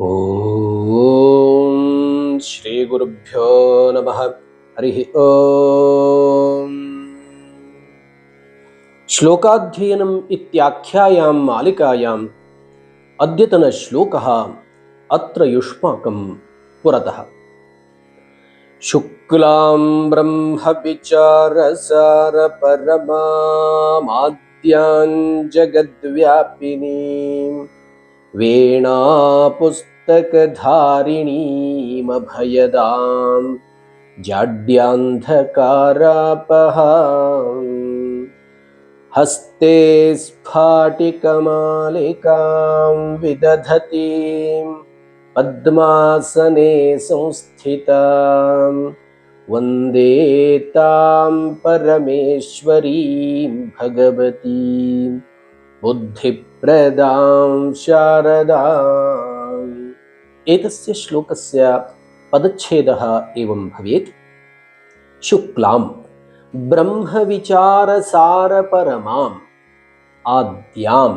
ಓಂ ಶ್ರೀ ಗುರುಭ್ಯೋ ನಮಃ. ಹರಿ ಓಂ. ಶ್ಲೋಕಾಧ್ಯಯನಂ ಇತ್ಯಾಖ್ಯಾಯಾಂ ಮಾಲಿಕಾಯಾಂ ಅದ್ಯತನ ಶ್ಲೋಕಃ ಅತ್ರ ಯುಷ್ಮಾಕಂ ಪುರತಃ. ಶುಕ್ಲಾಂ ಬ್ರಹ್ಮ ವಿಚಾರಸಾರ ಪರಮಾದ್ಯಾಂ ಜಗದ್ವ್ಯಾಪಿನೀಂ ವೇಣಾ ಪುಸ್ತಕಧಾರಿಣೀಮಭಯದಾಂ ಜಾಡ್ಯಾಂಧಕಾರಾಪಹಾಂ ಹಸ್ತೆ ಸ್ಫಾಟಿಕಮಾಲಿಕಾಂ ವಿದಧತೀಂ ಪದ್ಮಾಸನೆ ಸಂಸ್ಥಿತಾಂ ವಂದೇ ತಾಂ ಪರಮೇಶ್ವರೀಂ ಭಗವತೀಂ ಬುದ್ಧಿಪ್ರದಾಂ ಶಾರದಾಂ. ಏತಸ್ಯ ಶ್ಲೋಕಸ್ಯ ಪದಚ್ಛೇದಃ ಏವಂ ಭವೇತ್. ಶುಕ್ಲಾಂ ಬ್ರಹ್ಮವಿಚಾರಸಾರಪರಮಾಂ ಆದ್ಯಾಂ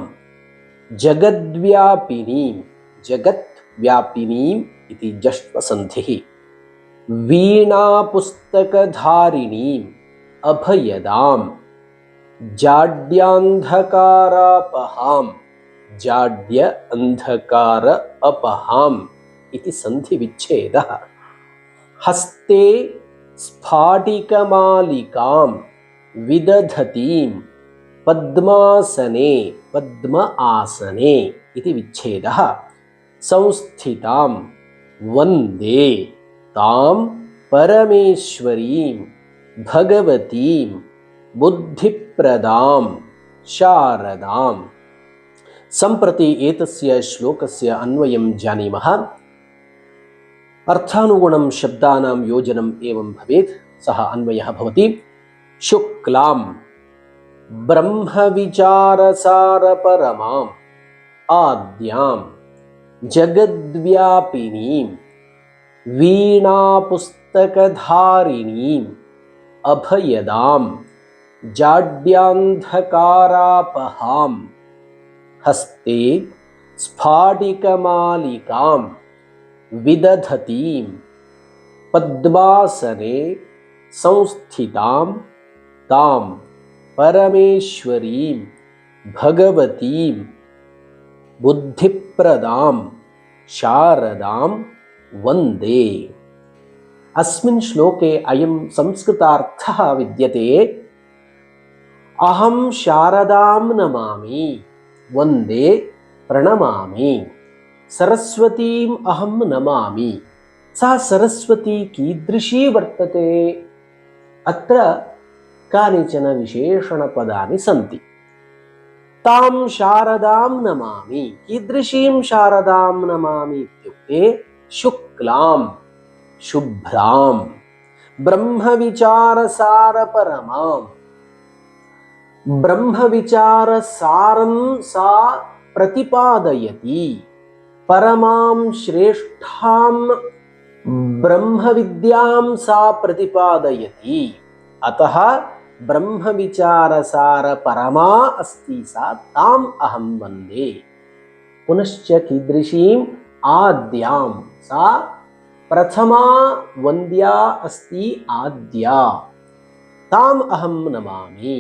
ಜಗದ್ವ್ಯಾಪಿನೀಂ ಜಗದ್ವ್ಯಾಪಿನೀಂ ಇತಿ ಜಷ್ಟ್ವಸಂಧಿಃ ವೀಣಾಪುಸ್ತಕಧಾರಿಣೀಂ ಅಭಯದಾಂ ಜಾಡ್ಯಾಂಧಕಾರಾಪಹಾಂ ಜಾಡ್ಯ ಅಂಧಕಾರ ಅಪಹಾಂ ಇತಿ ಸಂಧಿ ವಿಚ್ಛೇದಃ. ಹಸ್ತೆ ಸ್ಫಾಟಿಕಮಾಲಿಕಾಂ ವಿದಧತೀಂ ಪದ್ಮಾಸನೆ ಪದ್ಮ ಆಸನೆ ಇತಿ ವಿಚ್ಛೇದಃ. ಸಂಸ್ಥಿತಾಂ ವಂದೇ ತಾಂ ಪರಮೇಶ್ವರೀಂ ಭಗವತೀಂ ಬುದ್ಧಿಪ್ರದಾಂ ಶಾರದಾಂ. ಸಂಪ್ರತಿ ಏತಸ್ಯ ಶ್ಲೋಕಸ್ಯ ಅನ್ವಯಂ ಜಾನೀಮಃ. ಅರ್ಥಾನುಗುಣಂ ಶಬ್ದಾನಾಂ ಯೋಜನಂ ಏವಂ ಭವೇತ್. ಸಹ ಅನ್ವಯಃ ಭವತಿ. ಶುಕ್ಲಾಂ ಬ್ರಹ್ಮವಿಚಾರಸಾರಪರಮಾಂ ಆದ್ಯಾಂ ಜಗದ್ವ್ಯಾಪಿನೀಂ ವೀಣಾಪುಸ್ತಕಧಾರಿಣೀಂ ಅಭಯದಾಂ ಜಾಡ್ಯಾಂಧಕಾರಾಪಹಾಂ ಹಸ್ತೆ ಸ್ಫಾಟಿಕಮಾಲಿಕಾಂ ವಿದಧತೀಂ ಪದ್ಮಾಸನೆ ಸಂಸ್ಥಿತಾಂ ತಾಂ ಪರಮೇಶ್ವರೀಂ ಭಗವತೀಂ ಬುದ್ಧಿಪ್ರದಾಂ ಶಾರದಾಂ ವಂದೇ. ಅಸ್ಮಿನ್ ಶ್ಲೋಕೆ ಅಯಂ ಸಂಸ್ಕೃತಾರ್ಥಃ ವಿದ್ಯತೆ. ಅಹಂ ಶಾರದಾಂ ನಮಾಮಿ ವಂದೇ ಪ್ರಣಮಾಮಿ. ಸರಸ್ವತೀಂ ಅಹಂ ನಮಾಮಿ. ಸಾ ಸರಸ್ವತಿ ಕೀದೃಶೀ ವರ್ತತೆ? ಅತ್ರ ಕಾನಿಚನ ವಿಶೇಷಣಪದಾನಿ ಸಂತಿ. ತಾಂ ಶಾರದಾಂ ನಮಾಮಿ. ಕೀದೃಶೀಂ ಶಾರದಾಂ ನಮಾಮಿ ಇತ್ಯುಕ್ತೆ ಶುಕ್ಲಾಂ ಶುಭ್ರಾಂ ಬ್ರಹ್ಮವಿಚಾರಸಾರಪರಮಾಂ. ಬ್ರಹ್ಮವಿಚಾರಸಾರಂ ಸಾ ಪ್ರತಿಪಾದಯತಿ. ಪರಮಾಂ ಶ್ರೇಷ್ಠಾಂ ಬ್ರಹ್ಮವಿದ್ಯಾಂ ಸಾ ಪ್ರತಿಪಾದಯತಿ. ಅತಃ ಬ್ರಹ್ಮವಿಚಾರಸಾರ ಪರಮಾ ಅಸ್ತಿ ಸಾ ತಾಂ ಅಹಂ ವಂದೇ. ಪುನಶ್ಚ ಕೀದೃಶೀಂ ಆದ್ಯಾಂ ಸಾ ಪ್ರಥಮಾ ವಂದ್ಯಾ ಅಸ್ತಿ ಆದ್ಯಾ ತಾಂ ಅಹಂ ನಮಾಮಿ.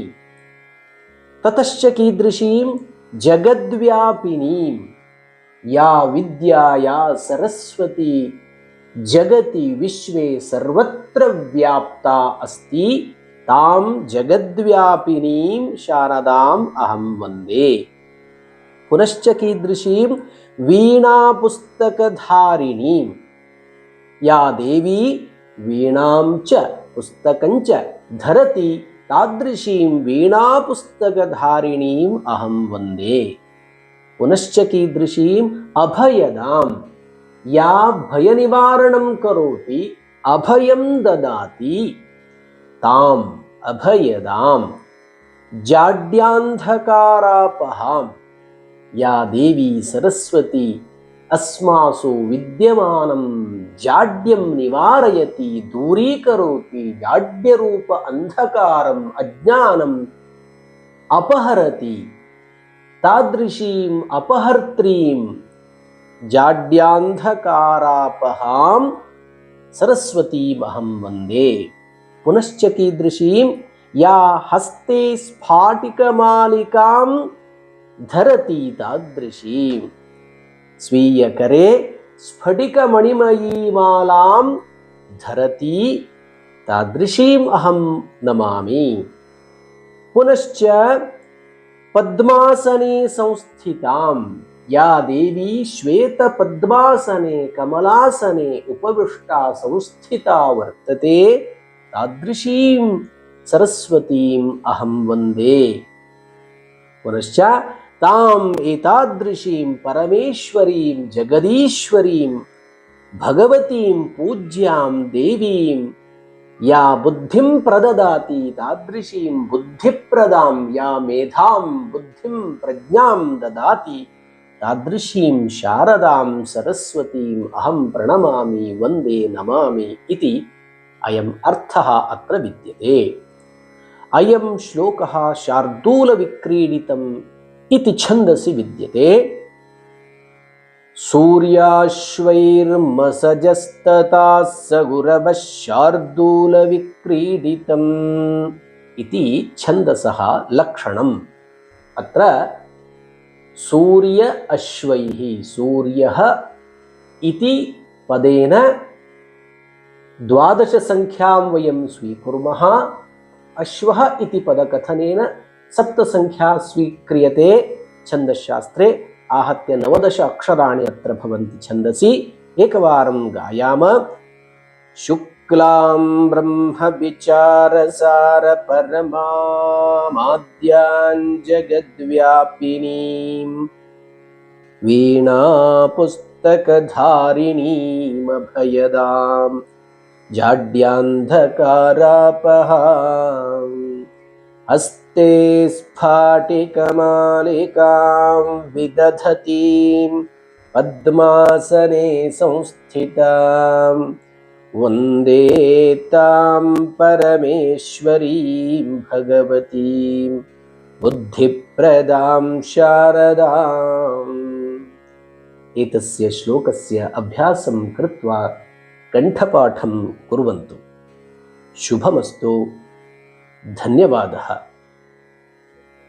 ತತಶ್ಚ ಕೀದೃಶೀಂ ಜಗದ್ವ್ಯಾಪಿನೀಂ ಯಾ ವಿದ್ಯಾ ಯಾ ಸರಸ್ವತಿ ಜಗತಿ ವಿಶ್ವೇ ಸರ್ವತ್ರ ವ್ಯಾಪ್ತಾ ಅಸ್ತಿ ತಾಂ ಜಗದ್ವ್ಯಾಪಿನೀಂ ಶಾರದಾಂ ಅಹಂ ವಂದೇ. ಪುನಶ್ಚ ಕೀದೃಶೀಂ ವೀಣಾಪುಸ್ತಕಧಾರಿಣೀಂ ಯಾ ದೇವಿ ವೀಣಾಂ ಚ ಪುಸ್ತಕಂ ಚ ಧರತಿ ತಾದೃಶೀಂ ವೀಣಾಪುಸ್ತಕಧಾರಿಣೀಂ ಅಹಂ ವಂದೇ. ಪುನಶ್ಚ ಕೀದೃಶೀಂ ಅಭಯದಾಂ ಯಾ ಭಯನಿವಾರಣಂ ಕರೋತಿ ಅಭಯಂ ದದಾತಿ ತಾಂ ಅಭಯದಾಂ. ಜಾಡ್ಯಾಂಧಕಾರಾಪಹಾಂ ಯಾ ದೇವಿ ಸರಸ್ವತಿ ಅಸ್ಮಾಸು ವಿದ್ಯಮಾನಂ ಜಾಡ್ಯಂ ನಿವಾರಯತಿ ದೂರೀಕರೋತಿ ಜಾಡ್ಯರೂಪ ಅಂಧಕಾರಂ ಅಜ್ಞಾನಂ ಅಪಹರತಿ ತಾದೃಶೀಂ ಅಪಹರ್ತ್ರೀಂ ಜಾಡ್ಯಾಂಧಕಾರಾಪಹಾಂ सरस्वतीमहं वन्दे। पुनश्च कीदृशीं या हस्ते स्फाटिकमालिकां धरति तादृशीं। स्वीयकरे स्फटिकमणिमयीमालां धरति तादृशीम् अहं नमामि। पुनश्च पद्मासने संस्थितां या देवी श्वेत पद्मासने कमलासने उपविष्टा संस्थिता वर्तते तादृशीं सरस्वतीम् अहं वन्दे। पुनश्च ताम् एतादृशीं परमेश्वरीं जगदीश्वरीं भगवतीं पूज्यां देवीं या बुद्धिं प्रददाति तादृशीं बुद्धिप्रदां या मेधां बुद्धिं प्रज्ञां ददाति तादृशीं शारदां सरस्वतीम् अहं प्रणमामि वन्दे नमामि इति अयम् अर्थः अत्र विद्यते। अयं श्लोकः शार्दूलविक्रीडितम् इति छन्दसि विद्यते। सूर्याश्वैर्मसजस्तथा सगुरवः शार्दूलविक्रीडितम् इति छन्दसः लक्षणम्। अत्र सूर्य अश्वैः, सूर्यः इति पदेन 12 संख्यां वयं स्वीकुर्मः, अश्वः इति पदकथनेन 7 संख्या स्वीक्रियते। छन्दशास्त्रे आहत्य 19 अक्षराणि अत्र भवन्ति छन्दसि। एकवारं गायाम। शुक्लां ब्रह्मविचारसार परमामाद्यां जगद्व्यापिनीं वीणापुस्तकधारिणीमभयदां जाड्यान्धकारापहां हस्ते स्फाटिकमालिकां विदधतीं पद्मासने संस्थितां वन्दे तां परमेश्वरीं भगवतीं बुद्धिप्रदां शारदाम्। एतस्य श्लोकस्य अभ्यासं कृत्वा कण्ठपाठं कुर्वन्तु। शुभमस्तु। धन्यवादः।